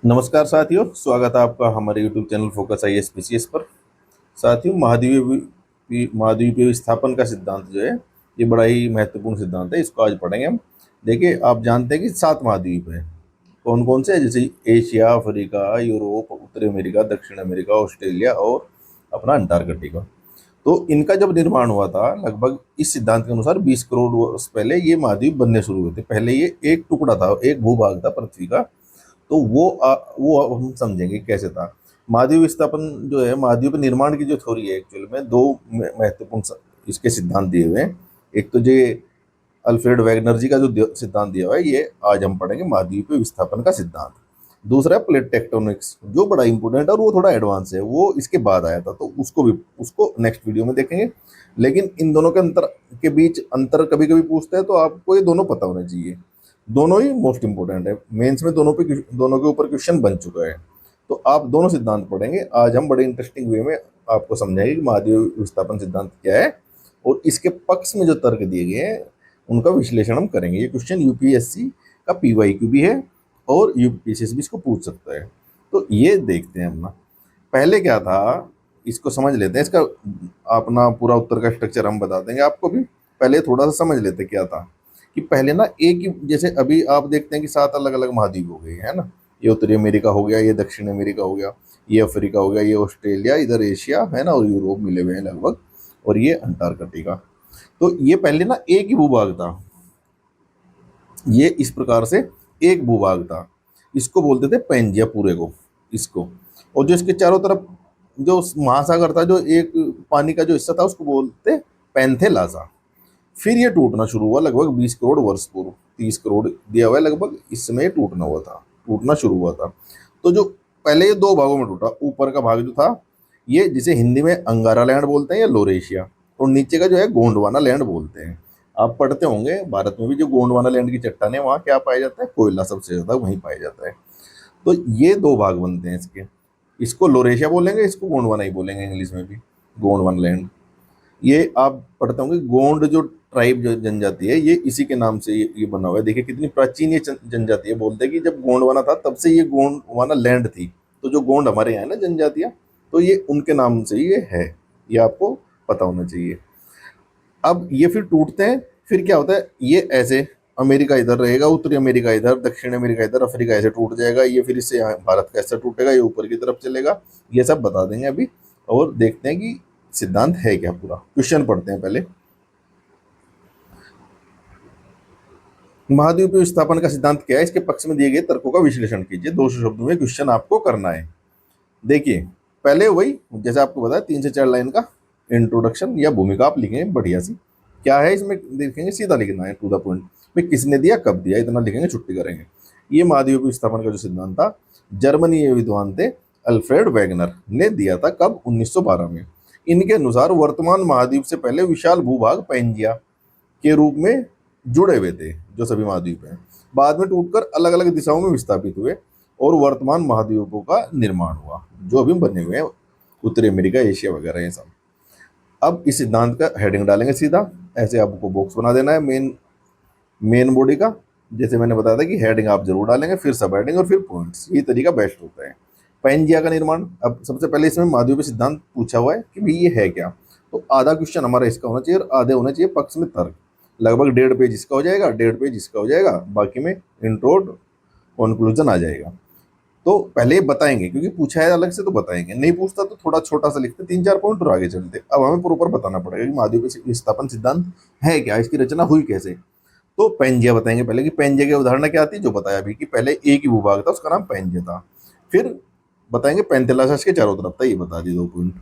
नमस्कार साथियों, स्वागत है आपका हमारे YouTube channel focus I S P C S पर। साथियों, महाद्वीपीय विस्थापन का सिद्धांत जो है, ये बड़ा ही महत्वपूर्ण सिद्धांत है। इसको आज पढ़ेंगे हम। देखिए, आप जानते हैं कि 7 महाद्वीप हैं। कौन कौन से हैं? जैसे एशिया, अफ्रीका, यूरोप, उत्तरी अमेरिका, दक्षिण अमेरिका, ऑस्ट्रेलिया और अपना अंटार्कटिका। तो इनका जब निर्माण हुआ था, लगभग इस सिद्धांत के अनुसार 20 करोड़ वर्ष पहले ये महाद्वीप बनने शुरू हुए थे। पहले ये एक टुकड़ा था, एक भूभाग था पृथ्वी का। तो वो अब हम समझेंगे कैसे था। महाद्वीप विस्थापन जो है, महाद्वीप निर्माण की जो थ्योरी है, एक्चुअल में दो महत्वपूर्ण इसके सिद्धांत दिए हुए हैं। एक तो जो अल्फ्रेड वैगनर जी का जो सिद्धांत दिया हुआ है, ये आज हम पढ़ेंगे महाद्वीप विस्थापन का सिद्धांत। दूसरा है प्लेट टेक्टोनिक्स, जो बड़ा इंपॉर्टेंट है और वो थोड़ा एडवांस है, वो इसके बाद आया था, तो उसको नेक्स्ट वीडियो में देखेंगे। लेकिन इन दोनों के अंतर के बीच अंतर कभी कभी पूछते हैं, तो आपको ये दोनों पता होने चाहिए। दोनों ही मोस्ट इंपोर्टेंट है, मेंस में दोनों के ऊपर क्वेश्चन बन चुका है। तो आप दोनों सिद्धांत पढ़ेंगे आज हम, बड़े इंटरेस्टिंग वे में आपको समझाएंगे कि महाद्वीप विस्थापन सिद्धांत क्या है और इसके पक्ष में जो तर्क दिए गए हैं उनका विश्लेषण हम करेंगे। ये क्वेश्चन यूपीएससी का पीवाईक्यू भी है और यूपीएससी भी इसको पूछ सकता है। तो ये देखते हैं हम ना, पहले क्या था, इसको समझ लेते हैं। इसका अपना पूरा उत्तर का स्ट्रक्चर हम बता देंगे आपको भी। पहले थोड़ा सा समझ लेते क्या था कि पहले ना एक ही, जैसे अभी आप देखते हैं कि 7 अलग अलग महाद्वीप हो गए है ना। ये उत्तरी अमेरिका हो गया, ये दक्षिण अमेरिका हो गया, ये अफ्रीका हो गया, ये ऑस्ट्रेलिया, इधर एशिया है ना, और यूरोप मिले हुए हैं लगभग, और ये अंटार्कटिका। तो ये पहले ना एक ही भूभाग था। ये इस प्रकार से एक भूभाग था। इसको बोलते थे पेंजिया पूरे को, इसको। और जो इसके चारों तरफ जो महासागर था, जो एक पानी का जो हिस्सा था, उसको बोलते पेंथेलाजा। फिर ये टूटना शुरू हुआ लगभग 20 करोड़ वर्ष पूर्व। 30 करोड़ दिया हुआ है लगभग, इस समय टूटना हुआ था, टूटना शुरू हुआ था। तो जो पहले ये दो भागों में टूटा, ऊपर का भाग जो था, ये जिसे हिंदी में अंगारा लैंड बोलते हैं या लोरेशिया, और नीचे का जो है गोंडवाना लैंड बोलते हैं। आप पढ़ते होंगे भारत में भी, जो गोंडवाना लैंड की चट्टान है, वहाँ क्या पाया जाता है? कोयला सबसे ज्यादा वहीं पाया जाता है। तो ये दो भाग बनते हैं इसके। इसको लोरेशिया बोलेंगे, इसको गोंडवाना ही बोलेंगे इंग्लिश में भी, गोंडवाना लैंड। ये आप पढ़ते होंगे, गोंड जो ट्राइब जो जनजाति है, ये इसी के नाम से ये बना हुआ है। देखिए कितनी प्राचीन ये जनजाति है। बोलते हैं कि जब गोंडवाना था तब से ये गोंडवाना लैंड थी। तो जो गोंड हमारे यहाँ है ना जनजातियाँ, तो ये उनके नाम से ये है। ये आपको पता होना चाहिए। अब ये फिर टूटते हैं, फिर क्या होता है, ये ऐसे अमेरिका इधर रहेगा, उत्तरी अमेरिका इधर, दक्षिण अमेरिका इधर, अफ्रीका ऐसे टूट जाएगा। ये फिर इससे भारत कैसे टूटेगा, ये ऊपर की तरफ चलेगा। ये सब बता देंगे अभी, और देखते हैं कि सिद्धांत है क्या। पूरा क्वेश्चन पढ़ते हैं पहले। महाद्वीप विस्थापन का सिद्धांत क्या है, इसके पक्ष में दिए गए तर्कों का विश्लेषण कीजिए। 200 शब्दों में क्वेश्चन आपको करना है। देखिए, पहले वही जैसे आपको बताया, 3 से 4 लाइन का इंट्रोडक्शन या भूमिका आप लिखेंगे बढ़िया सी। क्या है इसमें देखेंगे, सीधा लिखना है, टू द पॉइंट। भाई किसने दिया, कब दिया, इतना लिखेंगे, छुट्टी करेंगे। ये महाद्वीप विस्थापन का जो सिद्धांत था, जर्मनी के विद्वान थे अल्फ्रेड वैगनर ने दिया था। कब? 1912 में। इनके अनुसार वर्तमान महाद्वीप से पहले विशाल भूभाग पैंजिया के रूप में जुड़े हुए थे, जो सभी महाद्वीप हैं। बाद में टूटकर अलग अलग दिशाओं में विस्थापित हुए और वर्तमान महाद्वीपों का निर्माण हुआ, जो अभी बने हुए हैं, उत्तरी अमेरिका, एशिया वगैरह ये सब। अब इस सिद्धांत का हेडिंग डालेंगे सीधा, ऐसे आपको बॉक्स बना देना है मेन बॉडी का। जैसे मैंने बताया था कि हेडिंग आप जरूर डालेंगे, फिर सब हेडिंग और फिर पॉइंट्स। ये तरीका बेस्ट होता है। पैंजिया का निर्माण, अब सबसे पहले इसमें महाद्वीपीय सिद्धांत पूछा हुआ है कि भाई ये है क्या। तो आधा क्वेश्चन हमारा इसका होना चाहिए और आधे होना चाहिए पक्ष में तर्क। लगभग 1.5 पेज इसका हो जाएगा, 1.5 पेज इसका हो जाएगा, बाकी में इंट्रोड कंक्लूजन आ जाएगा। तो पहले बताएंगे, क्योंकि पूछा है अलग से तो बताएंगे, नहीं पूछता तो थोड़ा छोटा सा लिखते, 3-4 पॉइंट और आगे चलते। अब हमें प्रॉपर बताना पड़ेगा कि महाद्वीपीय विस्थापन सिद्धांत है क्या, इसकी रचना हुई कैसे। तो पेंजिया बताएंगे पहले, कि पेंजिया की उदाहरण क्या आती है, जो बताया अभी कि पहले एक ही भूभाग था, उसका नाम पेंजिया था। फिर बताएंगे पेंथेलासस के चारों तरफ था, ये बता दी 2 पॉइंट।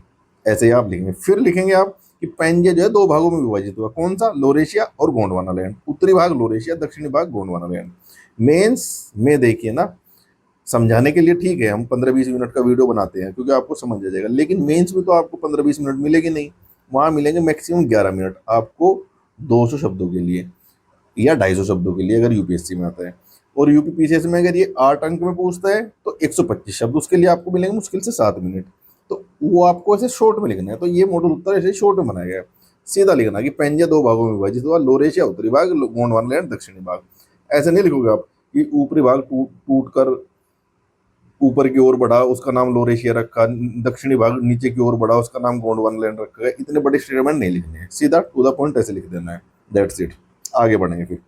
ऐसे ही आप लिखेंगे। फिर लिखेंगे आप कि पेंजिया जो है 2 भागों में विभाजित हुआ। कौन सा? लोरेशिया और गोंडवाना लैंड। उत्तरी भाग लोरेशिया, दक्षिणी भाग गोंडवाना लैंड। मेंस में देखिए ना, समझाने के लिए ठीक है हम 15-20 मिनट का वीडियो बनाते हैं, क्योंकि आपको समझ आ जाएगा। लेकिन मेंस में तो आपको 15-20 मिनट मिलेगी नहीं, वहाँ मिलेंगे मैक्सिमम 11 मिनट आपको, 200 शब्दों के लिए या 250 शब्दों के लिए, अगर यूपीएससी में आता है। और यूपीपीसीएस में अगर ये 8 अंक में पूछता है तो 125 शब्द, उसके लिए आपको मिलेंगे मुश्किल से 7 मिनट। तो वो आपको ऐसे शॉर्ट में लिखना है। तो ये मॉडल उत्तर ऐसे शॉर्ट में बनाया गया है। सीधा लिखना कि पेंजिया 2 भागों में विभाजित हुआ, लोरेशिया उत्तरी भाग, गोंडवाना लैंड दक्षिणी भाग। ऐसे नहीं लिखोगे आप कि ऊपरी भाग टूट कर ऊपर की ओर बढ़ा उसका नाम लोरेशिया रखा, दक्षिणी भाग नीचे की ओर बढ़ा उसका नाम गोंडवानालैंड रखा गया। इतने बड़े स्टेटमेंट नहीं लिखने हैं, सीधा टू द पॉइंट ऐसे लिख देना है, दैट्स इट। आगे बढ़ेंगे फिर।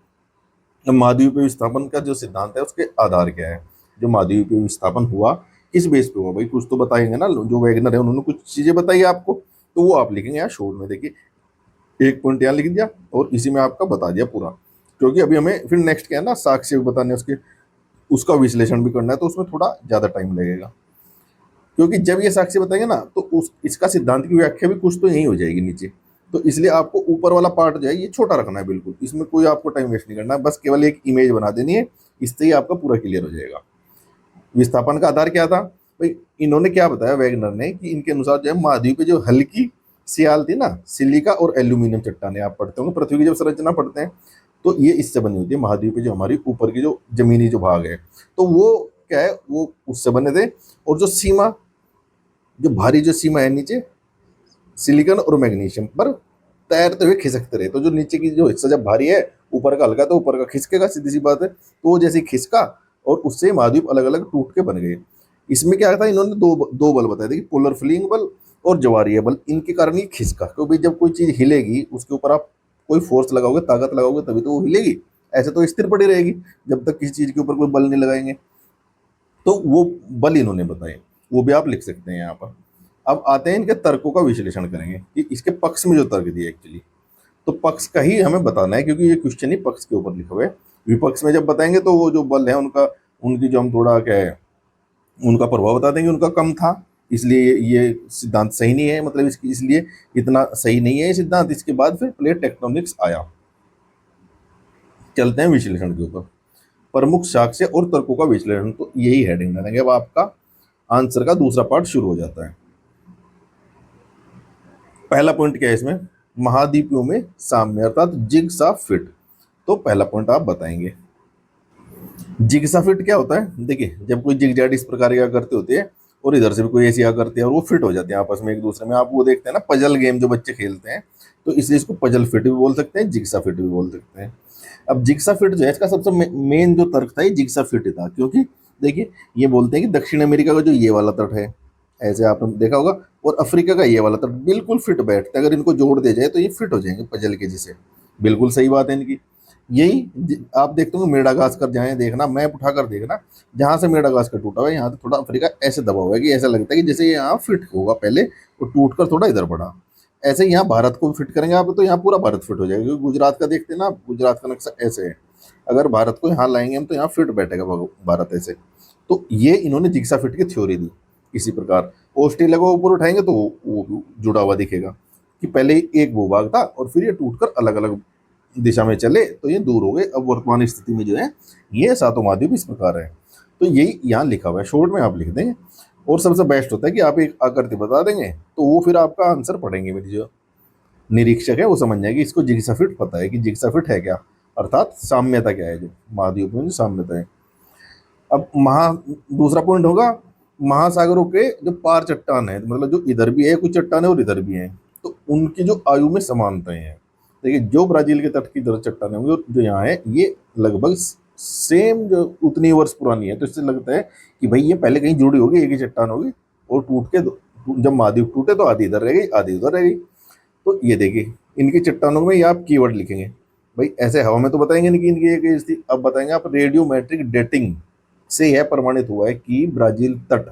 अब महाद्वीपीय विस्थापन का जो सिद्धांत है उसके आधार क्या है, जो महाद्वीपीय विस्थापन हुआ किस बेस पे हुआ, भाई कुछ तो बताएंगे ना, जो वैगनर है उन्होंने कुछ चीजें बताई आपको, तो वो आप लिखेंगे यहाँ शोर में। देखिए एक पॉइंट यहाँ लिख दिया और इसी में आपका बता दिया पूरा, क्योंकि अभी हमें फिर नेक्स्ट क्या है ना, साक्ष्य बताने उसके, उसका विश्लेषण भी करना है, तो उसमें थोड़ा ज्यादा टाइम लगेगा। क्योंकि जब ये साक्ष्य बताएंगे ना तो उस इसका सिद्धांत की व्याख्या भी कुछ तो यही हो जाएगी नीचे, तो इसलिए आपको ऊपर वाला पार्ट जो है ये छोटा रखना है बिल्कुल, इसमें कोई आपको टाइम वेस्ट नहीं करना है, बस केवल एक इमेज बना देनी है, इससे ही आपका पूरा क्लियर हो जाएगा। विस्थापन का आधार क्या था भाई, इन्होंने क्या बताया वैगनर ने कि इनके अनुसार जो है महाद्वीप पे जो हल्की सियाल थी ना, सिलिका और एल्यूमिनियम चट्टाने, आप पढ़ते होंगे पृथ्वी की जब संरचना पढ़ते हैं, तो ये इससे बनी होती है महाद्वीप पे जो हमारी ऊपर की जो जमीनी जो भाग है, तो वो क्या है वो उससे बने थे। और जो सीमा, जो भारी जो सीमा है नीचे सिलिकॉन और मैग्नीशियम पर तैरते हुए खिसकते रहे, तो जो नीचे की जो हिस्सा जब भारी है ऊपर का हल्का, तो ऊपर का खिसकेगा, सीधी सी बात है, तो वो जैसे खिसका और उससे महाद्वीप अलग अलग टूट के बन गए। इसमें क्या था, इन्होंने दो दो बल बताए थे कि पोलर फ्लिंग बल और ज्वारीय बल, इनके कारण ये खिसका, क्योंकि जब कोई चीज हिलेगी उसके ऊपर आप कोई फोर्स लगाओगे, ताकत लगाओगे, तभी तो वो हिलेगी, ऐसे तो स्थिर पड़ी रहेगी जब तक किसी चीज के ऊपर कोई बल नहीं लगाएंगे। तो वो बल इन्होंने बताए, वो भी आप लिख सकते हैं यहाँ पर। अब आते हैं इनके तर्कों का विश्लेषण करेंगे कि इसके पक्ष में जो तर्क दिए एक्चुअली, तो पक्ष का ही हमें बताना है, क्योंकि ये क्वेश्चन ही पक्ष के ऊपर लिखा हुआ है। विपक्ष में जब बताएंगे तो वो जो बल है उनका, उनकी जो हम थोड़ा क्या है उनका प्रभाव बता देंगे, उनका कम था, इसलिए ये सिद्धांत सही नहीं है, मतलब इसकी इसलिए इतना सही नहीं है ये सिद्धांत। इसके बाद फिर प्लेट टेक्टोनिक्स आया। चलते हैं विश्लेषण के ऊपर, प्रमुख साक्ष्य और तर्कों का विश्लेषण, तो यही हेडिंग डालेंगे। अब आपका आंसर का दूसरा पार्ट शुरू हो जाता है। पहला पॉइंट क्या है इसमें, महाद्वीपों में साम्य अर्थात जिगसा फिट, तो पहला पॉइंट आप बताएंगे। जिगसा फिट क्या होता है, देखिए जब कोई जिग जैग इस प्रकार की आकृति होती है और इधर से भी कोई ऐसी आकृति है और वो फिट हो जाते हैं आपस में एक दूसरे में, आप वो देखते हैं ना पजल गेम जो बच्चे खेलते हैं, तो इसलिए इसको पजल फिट भी बोल सकते हैं, जिगसा फिट भी बोल सकते हैं। अब जिगसा फिट जो है इसका सबसे मेन जो तर्क था ये जिगसा फिट था, क्योंकि देखिए ये बोलते हैं कि दक्षिण अमेरिका का जो ये वाला तट है, ऐसे आपने देखा होगा, और अफ्रीका का ये वाला तट बिल्कुल फिट बैठता है, अगर इनको जोड़ दिया जाए तो ये फिट हो जाएंगे पजल के जैसे, बिल्कुल सही बात है इनकी। यही आप देखते हो मेडागास्कर जाए देखना, मैप उठाकर देखना, जहां से मेडागास्कर टूटा हुआ है यहाँ तो थोड़ा अफ्रीका ऐसे दबा हुआ है कि ऐसा लगता है कि जैसे ये यहाँ फिट होगा पहले और टूट कर थोड़ा इधर बढ़ा। ऐसे ही यहाँ भारत को फिट करेंगे आप तो यहाँ पूरा भारत फिट हो जाएगा, क्योंकि गुजरात का देखते हैं ना, गुजरात का नक्शा ऐसे है, अगर भारत को यहाँ लाएंगे हम तो यहाँ फिट बैठेगा भारत ऐसे। तो ये इन्होंने जिग्सा फिट की थ्योरी दी। इसी प्रकार ऑस्ट्रेलिया को ऊपर उठाएंगे तो वो जुड़ा हुआ दिखेगा कि पहले एक भूभाग था और फिर ये टूटकर अलग अलग दिशा में चले तो ये दूर हो गए। अब वर्तमान स्थिति में जो है ये सातों महाद्वीप इस प्रकार है, तो यही यहाँ लिखा हुआ है, शॉर्ट में आप लिख देंगे। और सबसे बेस्ट होता है कि आप एक आकृति बता देंगे तो वो फिर आपका आंसर पढ़ेंगे, मेरी जो निरीक्षक है वो समझ जाएगी इसको जिग्सा फिट पता है कि जिग्सा फिट है क्या, अर्थात साम्यता क्या है, जो महाद्वीप में जो साम्यता है। अब दूसरा पॉइंट होगा महासागरों के जो पार चट्टान है, मतलब जो इधर भी है कुछ चट्टान है और इधर भी है, तो उनकी जो आयु में समानताएं हैं। देखिए जो ब्राजील के तट की तरह चट्टान होंगी और जो यहाँ है ये लगभग सेम जो उतनी वर्ष पुरानी है, तो इससे लगता है कि भाई ये पहले कहीं जुड़ी होगी, एक ही चट्टान होगी और टूट के जब महाद्वीप टूटे तो आधी इधर रह गई आधी उधर रह गई। तो ये देखिए इनकी चट्टानों में ये आप कीवर्ड लिखेंगे, भाई ऐसे हवा में तो बताएंगे नहीं कि इनकी एक एज थी, अब बताएंगे आप रेडियोमेट्रिक डेटिंग से यह प्रमाणित हुआ है कि ब्राजील तट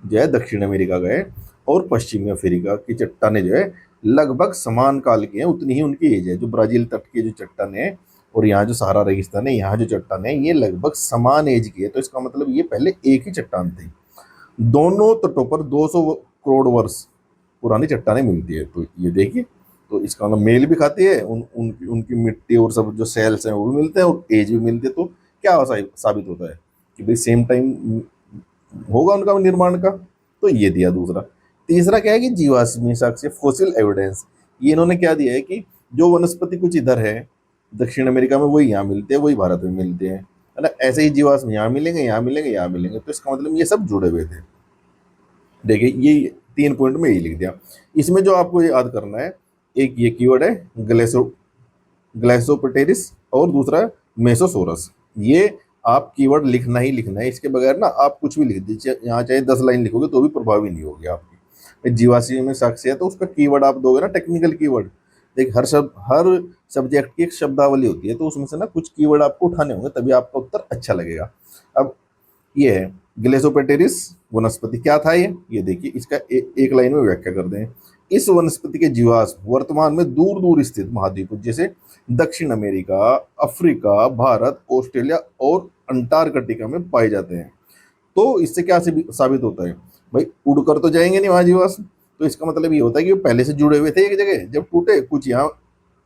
जो है दक्षिण अमेरिका गए और पश्चिमी अफ्रीका की चट्टाने जो है लगभग समान काल की है, उतनी ही उनकी एज है। जो ब्राजील तट की जो चट्टाने है और यहाँ जो सहारा रेगिस्तान है, यहाँ जो चट्टान है ये लगभग समान एज की है, तो इसका मतलब ये पहले एक ही चट्टान थी। दोनों तटों पर 200 करोड़ वर्ष पुरानी चट्टानें मिलती है, तो ये देखिए, तो इसका मतलब मेल भी खाती है, उनकी उनकी मिट्टी और सब जो सेल्स हैं वो भी मिलते हैं और एज भी मिलती है, तो क्या साबित होता है कि भाई सेम टाइम होगा उनका निर्माण का। तो ये दिया दूसरा। तीसरा क्या है कि जीवाश्मीय साक्ष्य फॉसिल एविडेंस, ये इन्होंने क्या दिया है कि जो वनस्पति कुछ इधर है दक्षिण अमेरिका में वही यहाँ मिलते हैं, वही भारत में मिलते हैं, है ना, ऐसे ही जीवाश्म यहाँ मिलेंगे यहाँ मिलेंगे यहाँ मिलेंगे, तो इसका मतलब ये सब जुड़े हुए थे। देखिए ये 3 पॉइंट में यही लिख दिया। इसमें जो आपको याद करना है, एक ये कीवर्ड है ग्लेसोपटेरिस और दूसरा मेसोसोरस, ये आप कीवर्ड लिखना ही लिखना है, इसके बगैर ना आप कुछ भी लिख दीजिए, यहाँ चाहे 10 लाइन लिखोगे तो भी प्रभावी नहीं होगी आपकी। जीवाश्म में साक्ष्य है तो उसका कीवर्ड आप दोगे ना, टेक्निकल कीवर्ड। देख, हर सब्जेक्ट की एक शब्दावली होती है, तो उसमें से ना कुछ कीवर्ड आपको उठाने होंगे, तभी आपका उत्तर अच्छा लगेगा। अब ये है ग्लेसोपेटेरिस वनस्पति, क्या था ये देखिए, इसका एक लाइन में व्याख्या कर दें। इस वनस्पति के जीवाश्म वर्तमान में दूर दूर स्थित महाद्वीपों जैसे दक्षिण अमेरिका, अफ्रीका, भारत, ऑस्ट्रेलिया और अंटार्कटिका में पाए जाते हैं। तो इससे क्या साबित होता है भाई, उड़कर तो जाएंगे नहीं वहां जीवाश्म, तो इसका मतलब ये होता है कि वो पहले से जुड़े हुए थे एक जगह, जब टूटे कुछ यहाँ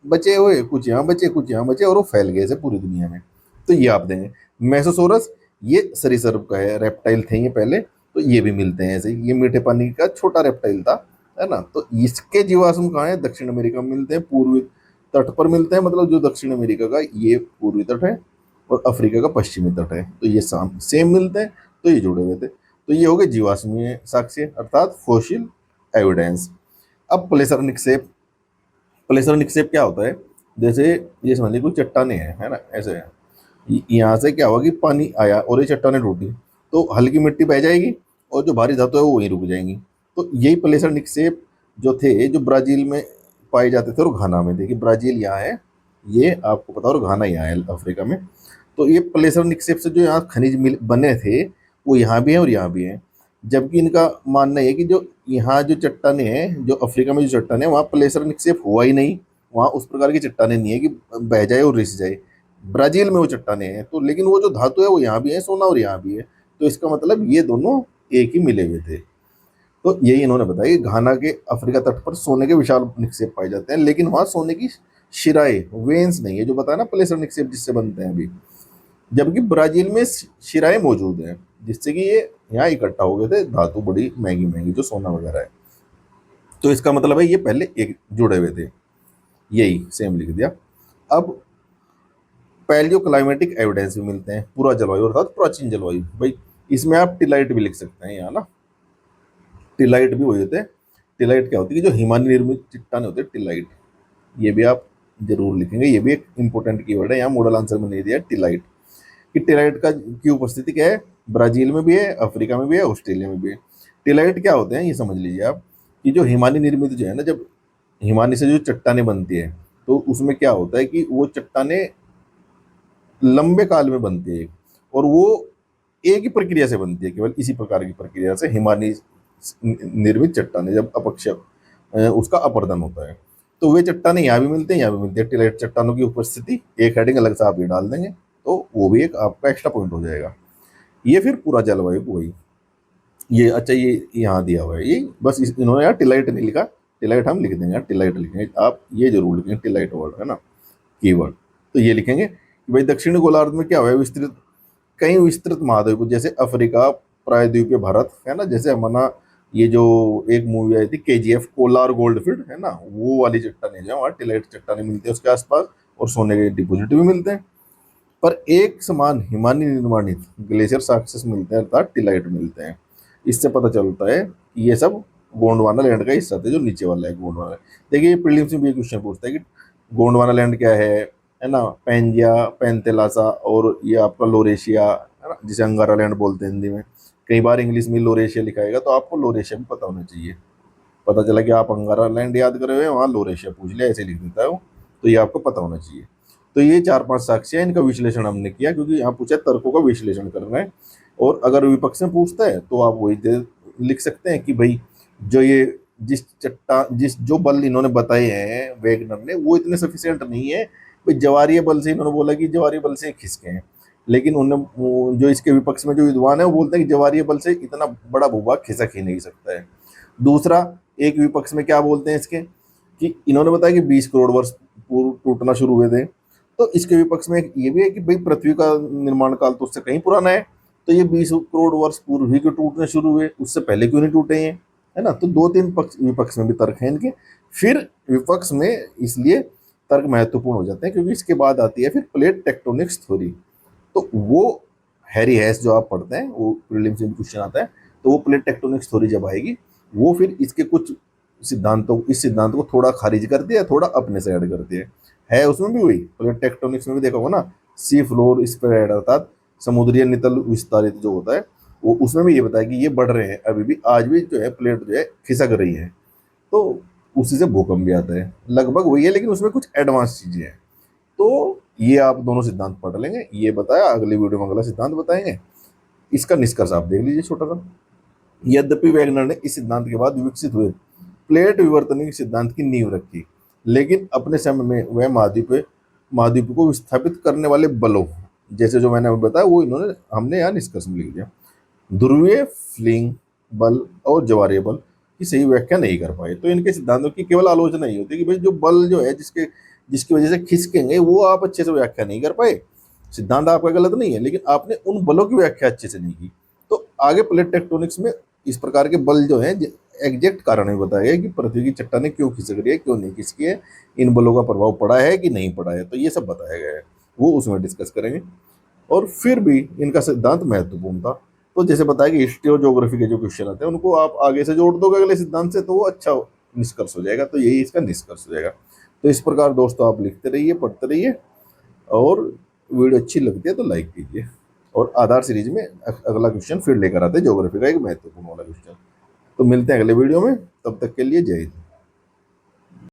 बचे हुए, कुछ यहाँ बचे, कुछ यहाँ बचे, और वो फैल गए थे पूरी दुनिया में। तो ये आप देंगे। मेसोसोरस, ये सरीसृप का है, रेप्टाइल थे ये पहले, तो ये भी मिलते हैं ऐसे, ये मीठे पानी का छोटा रेप्टाइल था, है ना। तो इसके जीवाश्म कहाँ है, दक्षिण अमेरिका में मिलते हैं, पूर्वी तट पर मिलते हैं, मतलब जो दक्षिण अमेरिका का ये पूर्वी तट है और अफ्रीका का पश्चिमी तट है, तो ये सेम मिलते हैं, तो ये जुड़े हुए थे। तो ये हो गए जीवाश्मीय साक्ष्य अर्थात फोसिल एविडेंस। अब प्लेसर निक्षेप। प्लेसर निक्षेप क्या होता है, जैसे ये समझ लीजिए कुछ चट्टाने हैं, है ना, ऐसे है। यहाँ से क्या हुआ कि पानी आया और ये चट्टाने टूटी, तो हल्की मिट्टी बह जाएगी और जो भारी धातु है वो वहीं रुक जाएंगी। तो यही प्लेसर निक्षेप जो थे, जो ब्राजील में पाए जाते थे और घाना में। देखिए ब्राजील यहाँ है, ये आपको पता, और घाना यहाँ है अफ्रीका में। तो ये प्लेसर निक्षेप से जो यहाँ खनिज मिल बने थे वो यहाँ भी है और यहाँ भी है। जबकि इनका मानना है कि जो यहाँ जो चट्टाने हैं, जो अफ्रीका में जो चट्टाने हैं, वहाँ प्लेसर निक्षेप हुआ ही नहीं, वहाँ उस प्रकार की चट्टाने नहीं है कि बह जाए और रिस जाए। ब्राजील में वो चट्टाने हैं, तो लेकिन वो जो धातु है वो यहाँ भी है, सोना और यहाँ भी है, तो इसका मतलब ये दोनों एक ही मिले हुए थे। तो यही इन्होंने बताया कि घाना के अफ्रीका तट पर सोने के विशाल निक्षेप पाए जाते हैं, लेकिन वहाँ सोने की शिराएं, वेन्स नहीं है, जो बताया ना प्लेसर निक्षेप जिससे बनते हैं अभी। जबकि ब्राजील में शिराएं मौजूद हैं, जिससे कि ये यहाँ इकट्ठा हो गए थे धातु, बड़ी महंगी महंगी जो सोना वगैरह है। तो इसका मतलब है ये पहले एक जुड़े हुए थे, यही सेम लिख दिया। अब पैलियो क्लाइमेटिक एविडेंस भी मिलते हैं, पूरा जलवायु अर्थात प्राचीन जलवायु। भाई इसमें आप टिलाइट भी लिख सकते हैं यहाँ ना, टिलाइट भी वही होते हैं। टिलाइट क्या होती है, जो हिमानी निर्मित चट्टाने होते हैं, टिलाइट, ये भी आप जरूर लिखेंगे, ये भी एक इंपॉर्टेंट कीवर्ड है, यहाँ मॉडल आंसर में नहीं दिया टिलाइट। कि टिलाइट का की उपस्थिति क्या है, ब्राजील में भी है, अफ्रीका में भी है, ऑस्ट्रेलिया में भी है। टिलाइट क्या होते हैं ये समझ लीजिए आप, कि जो हिमानी निर्मित जो है ना, जब हिमानी से जो चट्टाने बनती है, तो उसमें क्या होता है कि वो चट्टाने लंबे काल में बनती है, और वो एक ही प्रक्रिया से बनती है, केवल इसी प्रकार की प्रक्रिया से हिमानी निर्मित चट्टाने, जब अपक्ष उसका अपर्दन होता है, तो वे चट्टाने यहाँ भी मिलते हैं, यहाँ भी मिलते हैं। टिलाइट चट्टानों की उपस्थिति, एक हेडिंग अलग से आप ये डाल देंगे, तो वो भी एक आपका एक्स्ट्रा पॉइंट हो जाएगा। ये फिर पूरा जलवायु को वही, ये अच्छा ये यहाँ दिया हुआ है, ये बस इन्होंने यार टिलाइट नहीं लिखा, टिलाइट हम लिख देंगे यार, टिलाइट लिखेंगे आप, ये जरूर लिखेंगे टिलाइट वर्ड, है ना, कीवर्ड। तो ये लिखेंगे कि भाई दक्षिण गोलार्ध में क्या हुआ है, विस्तृत, कई विस्तृत महाद्वीप, जैसे अफ्रीका, प्रायद्वीपीय भारत, है ना, जैसे हमारा ये जो एक मूवी आई थी KGF, कोलार गोल्डफील्ड, है ना, वो वाली चट्टाने जो वहाँ टिलाइट चट्टाने मिलती है उसके आसपास, और सोने के डिपोजिट भी मिलते हैं। पर एक समान हिमानी निर्माणित ग्लेशियर साक्ष्य मिलते हैं अर्थात टिलाइट मिलते हैं। इससे पता चलता है कि ये सब गोंडवाना लैंड का हिस्सा थे, जो नीचे वाला है गोंडवाना। देखिए प्रीलिम्स में भी क्वेश्चन पूछता है कि गोंडवाना लैंड क्या है ना, पेंजिया, पेंतेलासा, और ये आपका लोरेशिया, है ना, जिसे अंगारा लैंड बोलते हैं हिंदी में। कई बार इंग्लिश में लोरेशिया लिखाएगा, तो आपको लोरेशिया भी पता होना चाहिए। पता चला कि आप अंगारा लैंड याद करे हुए, वहाँ लोरेशिया पूछ लिया, ऐसे लिख देता है वो, तो ये आपको पता होना चाहिए। तो ये 4-5 साक्ष्य हैं, इनका विश्लेषण हमने किया, क्योंकि यहाँ पूछा तर्कों का विश्लेषण करना है। और अगर विपक्ष में पूछता है तो आप वही लिख सकते हैं कि भाई जो ये जिस जो बल इन्होंने बताए हैं वेगनर ने, वो इतने सफिशिएंट नहीं है। भाई जवारीय बल से इन्होंने बोला कि जवारीय बल से खिसके हैं, लेकिन उन्होंने जो इसके विपक्ष में जो विद्वान है वो बोलते हैं कि जवारीय बल से इतना बड़ा भूभाग खिसक ही नहीं सकता है। दूसरा, एक विपक्ष में क्या बोलते हैं इसके, कि इन्होंने बताया कि 20 करोड़ वर्ष पूर्व टूटना शुरू हुए थे। तो इसके विपक्ष में ये भी है कि भाई पृथ्वी का निर्माण काल तो उससे कहीं पुराना है, तो ये 20 करोड़ वर्ष पूर्व ही क्यों टूटने शुरू हुए, उससे पहले क्यों नहीं टूटे हैं, है ना। तो 2-3 विपक्ष में भी तर्क हैं इनके। फिर विपक्ष में इसलिए तर्क महत्वपूर्ण हो जाते हैं, क्योंकि इसके बाद आती है फिर प्लेट टेक्टोनिक्स थ्योरी। तो वो हैरी हैस जो आप पढ़ते हैं, वो प्रीलिम्स में क्वेश्चन आता है, तो वो प्लेट टेक्टोनिक्स थ्योरी जब आएगी, वो फिर इसके कुछ सिद्धांतों, इस सिद्धांत को थोड़ा खारिज करती है, थोड़ा अपने से ऐड करती है उसमें भी वही प्लेट टेक्टोनिक्स में भी देखा होगा ना, सी फ्लोर स्प्रेड अर्थात समुद्रीय नितल विस्तारित जो होता है वो, उसमें भी ये बताया कि ये बढ़ रहे हैं अभी भी, आज भी जो है प्लेट जो है खिसक रही है। तो उसी से भूकंप भी आता है, लगभग वही है, लेकिन उसमें कुछ एडवांस चीजें हैं। तो ये आप दोनों सिद्धांत पढ़ लेंगे, ये बताया, अगली वीडियो में अगला सिद्धांत बताएंगे। इसका निष्कर्ष आप देख लीजिए छोटा सा। यद्यपि वैगनर ने इस सिद्धांत के बाद विकसित हुए प्लेट विवर्तनिक सिद्धांत की नींव रखी, लेकिन अपने समय में वह महाद्वीप को विस्थापित करने वाले बलों, जैसे जो मैंने अभी बताया, वो इन्होंने हमने यहाँ निष्कर्ष में लिख दिया। ध्रुवीय फ्लिंग बल और ज्वारीय बल की सही व्याख्या नहीं कर पाए। तो इनके सिद्धांतों की केवल आलोचना ही होती है कि भाई जो बल जो है जिसकी वजह से खिसकेंगे, वो आप अच्छे से व्याख्या नहीं कर पाए। सिद्धांत आपका गलत नहीं है, लेकिन आपने उन बलों की व्याख्या अच्छे से नहीं की। तो आगे प्लेट टेक्टोनिक्स में इस प्रकार के बल जो है एग्जैक्ट कारण भी बताया गया कि पृथ्वी की चट्टानें क्यों खिसक रही है, क्यों नहीं खिसकी है, इन बलों का प्रभाव पड़ा है कि नहीं पड़ा है, तो ये सब बताया गया है, वो उसमें डिस्कस करेंगे। और फिर भी इनका सिद्धांत महत्वपूर्ण था। तो जैसे बताया कि हिस्ट्री और ज्योग्राफी के जो क्वेश्चन आते हैं उनको आप आगे से जोड़ दोगे अगले सिद्धांत से, तो वो अच्छा निष्कर्ष हो जाएगा। तो यही इसका निष्कर्ष हो जाएगा। तो इस प्रकार दोस्तों आप लिखते रहिए, पढ़ते रहिए, और वीडियो अच्छी लगती है तो लाइक कीजिए। और आधार सीरीज में अगला क्वेश्चन फिर लेकर आते हैं ज्योग्राफी का, एक महत्वपूर्ण वाला क्वेश्चन। तो मिलते हैं अगले वीडियो में, तब तक के लिए जय हिंद।